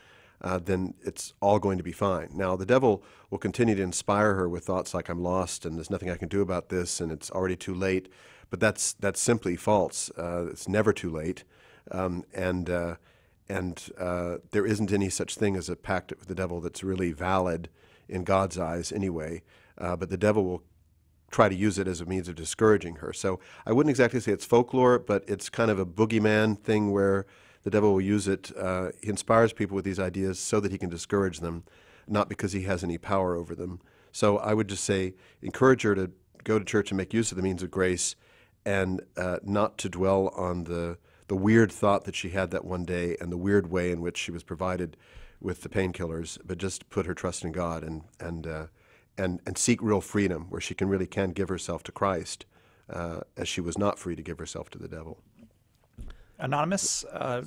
then it's all going to be fine. Now, the devil will continue to inspire her with thoughts like, I'm lost and there's nothing I can do about this and it's already too late. But that's simply false. It's never too late. And there isn't any such thing as a pact with the devil that's really valid in God's eyes anyway. But the devil will try to use it as a means of discouraging her. So I wouldn't exactly say it's folklore, but it's kind of a boogeyman thing where the devil will use it. He inspires people with these ideas so that he can discourage them, not because he has any power over them. So I would just say, encourage her to go to church and make use of the means of grace, and not to dwell on the weird thought that she had that one day and the weird way in which she was provided with the painkillers, but just put her trust in God and seek real freedom, where she really can give herself to Christ, as she was not free to give herself to the devil. Anonymous, how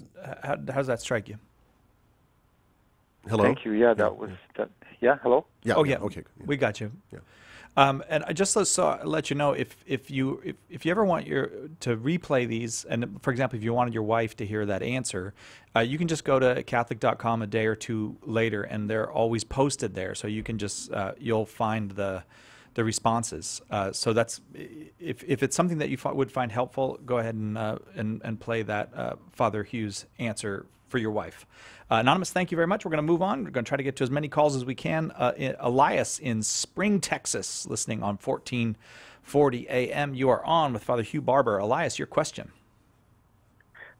does that strike you? Hello? Thank you. Yeah, that was that. Yeah, hello? Yeah. Oh, yeah. Okay. We got you. Yeah. And I just let you know, if you ever want to replay these, and for example, if you wanted your wife to hear that answer, you can just go to Catholic.com a day or two later, and they're always posted there. So you can just you'll find the responses. So that's if it's something that you would find helpful, go ahead and play that Father Hugh's answer for your wife. Anonymous, thank you very much. We're going to move on. We're going to try to get to as many calls as we can. Elias in Spring, Texas, listening on 1440 AM. You are on with Father Hugh Barber. Elias, your question.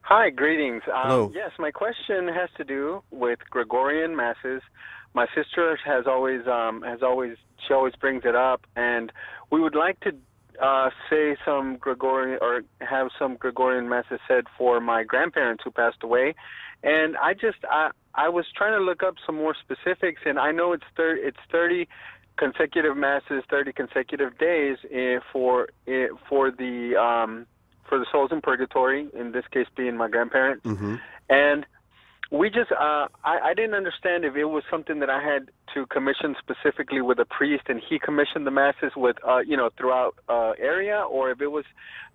Hi, greetings. Hello. Yes, my question has to do with Gregorian masses. My sister she always brings it up, and we would like to say some Gregorian, or have some Gregorian masses said for my grandparents who passed away. And I was trying to look up some more specifics, and I know it's 30 consecutive masses, 30 consecutive days for the souls in purgatory, in this case being my grandparents. Mm-hmm. And we just I didn't understand if it was something that I had to commission specifically with a priest, and he commissioned the masses with throughout area, or if it was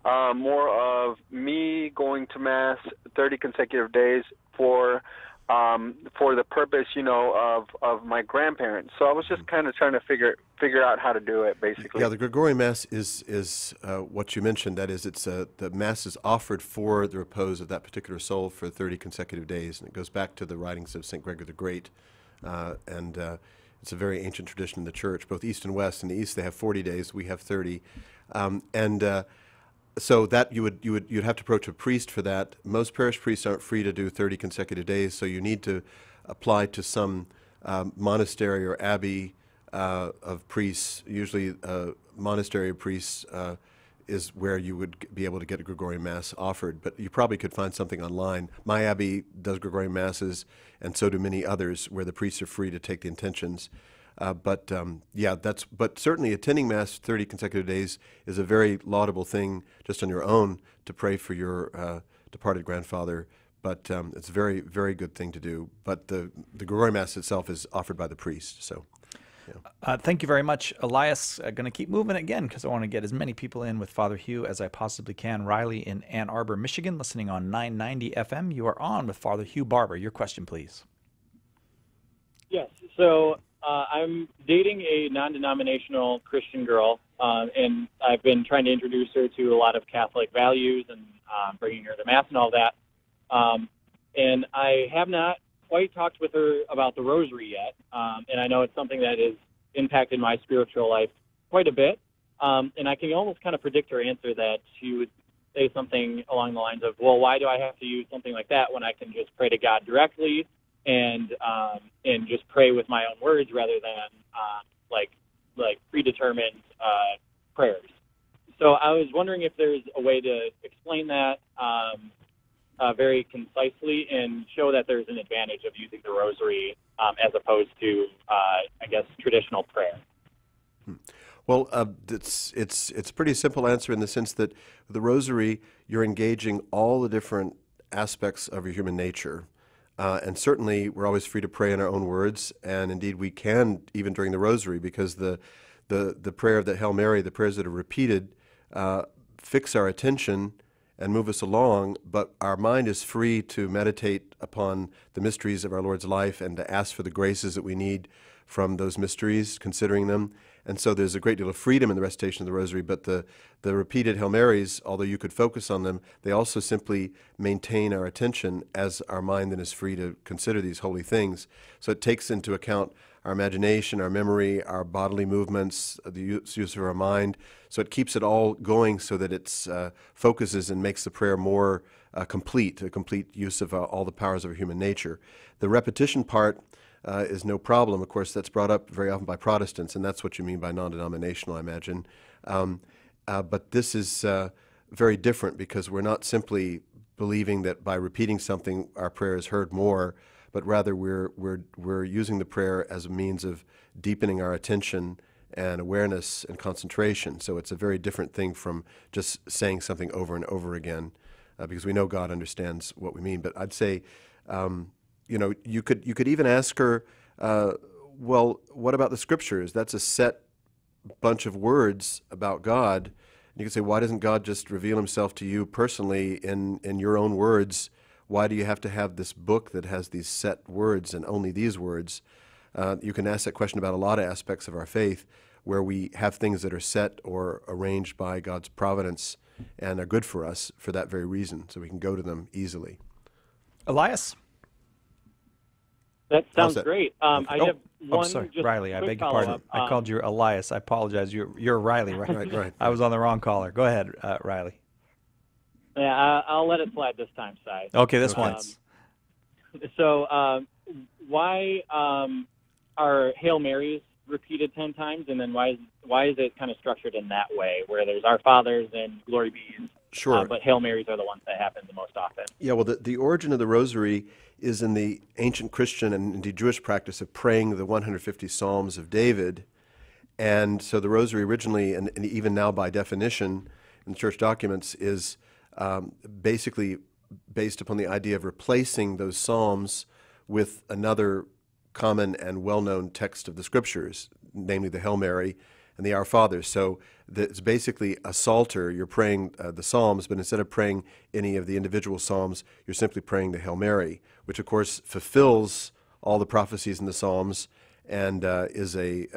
more of me going to mass 30 consecutive days for the purpose, of my grandparents. So I was just kind of trying to figure out how to do it, basically. Yeah, the Gregorian Mass is what you mentioned. That is, it's the Mass is offered for the repose of that particular soul for 30 consecutive days, and it goes back to the writings of St. Gregory the Great, and it's a very ancient tradition in the Church, both East and West. In the East, they have 40 days. We have 30, so that you'd have to approach a priest for that. Most parish priests aren't free to do 30 consecutive days, so you need to apply to some monastery or abbey of priests. Usually, monastery of priests is where you would be able to get a Gregorian Mass offered, but you probably could find something online. My abbey does Gregorian Masses, and so do many others, where the priests are free to take the intentions. But certainly attending Mass 30 consecutive days is a very laudable thing just on your own to pray for your departed grandfather. But it's a very, very good thing to do. But the Gregorian Mass itself is offered by the priest. So, yeah. Thank you very much, Elias. Going to keep moving again because I want to get as many people in with Father Hugh as I possibly can. Riley in Ann Arbor, Michigan, listening on 990 FM. You are on with Father Hugh Barber. Your question, please. Yes. So I'm dating a non-denominational Christian girl, and I've been trying to introduce her to a lot of Catholic values and bringing her to Mass and all that. And I have not quite talked with her about the rosary yet, and I know it's something that has impacted my spiritual life quite a bit. And I can almost kind of predict her answer, that she would say something along the lines of, well, why do I have to use something like that when I can just pray to God directly and just pray with my own words rather than like predetermined prayers. So I was wondering if there's a way to explain that very concisely and show that there's an advantage of using the rosary as opposed to, I guess, traditional prayer. Well, it's a pretty simple answer in the sense that with the rosary, you're engaging all the different aspects of your human nature. And certainly, we're always free to pray in our own words, and indeed we can even during the rosary, because the prayer of the Hail Mary, the prayers that are repeated, fix our attention and move us along, but our mind is free to meditate upon the mysteries of our Lord's life and to ask for the graces that we need from those mysteries, considering them. And so there's a great deal of freedom in the recitation of the Rosary, but the repeated Hail Marys, although you could focus on them, they also simply maintain our attention as our mind then is free to consider these holy things. So it takes into account our imagination, our memory, our bodily movements, the use of our mind. So it keeps it all going so that it focuses and makes the prayer more complete, a complete use of all the powers of our human nature. The repetition part is no problem. Of course, that's brought up very often by Protestants, and that's what you mean by non-denominational, I imagine. But this is very different because we're not simply believing that by repeating something our prayer is heard more, but rather we're using the prayer as a means of deepening our attention and awareness and concentration. So it's a very different thing from just saying something over and over again, because we know God understands what we mean. But I'd say, you could even ask her, well, what about the Scriptures? That's a set bunch of words about God. And you could say, why doesn't God just reveal Himself to you personally in your own words? Why do you have to have this book that has these set words and only these words? You can ask that question about a lot of aspects of our faith where we have things that are set or arranged by God's providence and are good for us for that very reason, so we can go to them easily. Elias? That sounds great. I have one. Sorry, just Riley. I beg your pardon. I called you Elias. I apologize. You're Riley, right? Right. I was on the wrong caller. Go ahead, Riley. Yeah, I'll let it slide this time, Si. Okay, this once. So, why are Hail Marys repeated 10 times, and then why is it kind of structured in that way, where there's Our Fathers and Glory Bees? Sure. But Hail Marys are the ones that happen the most often. Yeah, well, the origin of the Rosary is in the ancient Christian and indeed Jewish practice of praying the 150 Psalms of David. And so the Rosary originally, and even now by definition in church documents, is basically based upon the idea of replacing those Psalms with another common and well-known text of the Scriptures, namely the Hail Mary and the Our Father. So it's basically a psalter. You're praying the Psalms, but instead of praying any of the individual Psalms, you're simply praying the Hail Mary, which of course fulfills all the prophecies in the Psalms and is a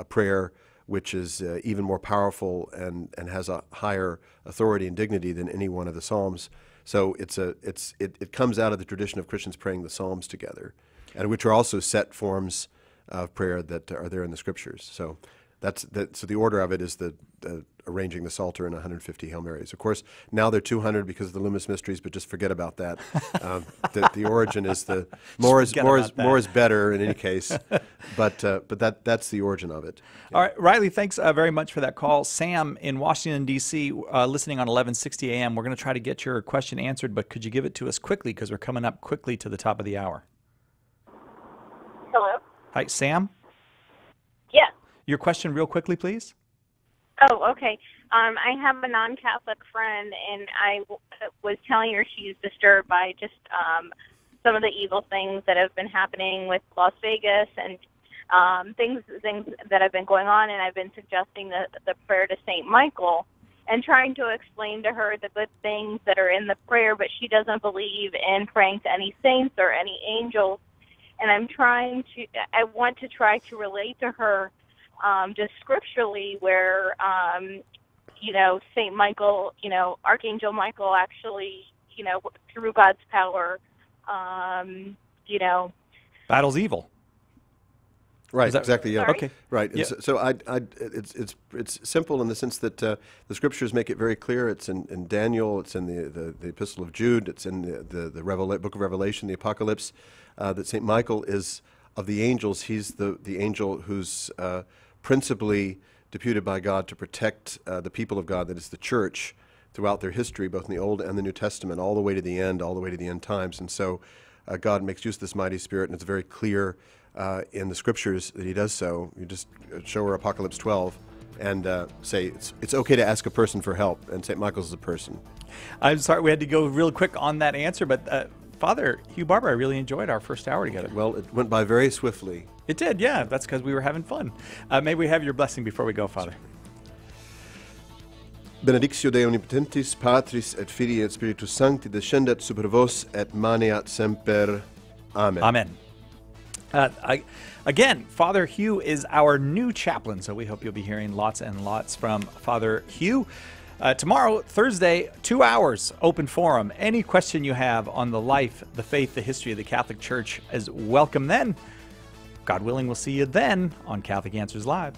prayer which is even more powerful and has a higher authority and dignity than any one of the Psalms. So it comes out of the tradition of Christians praying the Psalms together, and which are also set forms of prayer that are there in the Scriptures. So so the order of it is the arranging the Psalter in 150 Hail Marys. Of course, now they're 200 because of the Loomis Mysteries, but just forget about that. The origin is more is better in any case, but that's the origin of it. All right, Riley, thanks very much for that call. Sam in Washington, D.C., listening on 1160 AM. We're going to try to get your question answered, but could you give it to us quickly because we're coming up quickly to the top of the hour. Hello? Hi, Sam? Yes. Your question real quickly, please. Oh, okay. I have a non-Catholic friend, and I was telling her she's disturbed by just some of the evil things that have been happening with Las Vegas and things that have been going on, and I've been suggesting the prayer to St. Michael and trying to explain to her the good things that are in the prayer, but she doesn't believe in praying to any saints or any angels. And I want to try to relate to her just scripturally where, St. Michael, Archangel Michael actually, through God's power, battles evil. Right, exactly. Yeah. Okay. Right. Yeah. So it's simple in the sense that the Scriptures make it very clear. It's in Daniel. It's in the Epistle of Jude. It's in the Book of Revelation, the Apocalypse. That St. Michael is of the angels. He's the angel who's principally deputed by God to protect the people of God, that is the church, throughout their history, both in the Old and the New Testament, all the way to the end, all the way to the end times. And so God makes use of this mighty Spirit, and it's very clear in the Scriptures that He does so. You just show her Apocalypse 12 and say it's okay to ask a person for help, and St. Michael's is a person. I'm sorry we had to go real quick on that answer, but Father Hugh Barber, I really enjoyed our first hour together. Well, it went by very swiftly. It did, yeah. That's because we were having fun. May we have your blessing before we go, Father? Benedictio Dei Omnipotentis, Patris et Filii et Spiritus Sancti, descendat super vos et maneat semper. Amen. Amen. Again, Father Hugh is our new chaplain, so we hope you'll be hearing lots and lots from Father Hugh. Tomorrow, Thursday, 2 hours, open forum. Any question you have on the life, the faith, the history of the Catholic Church is welcome then. God willing, we'll see you then on Catholic Answers Live.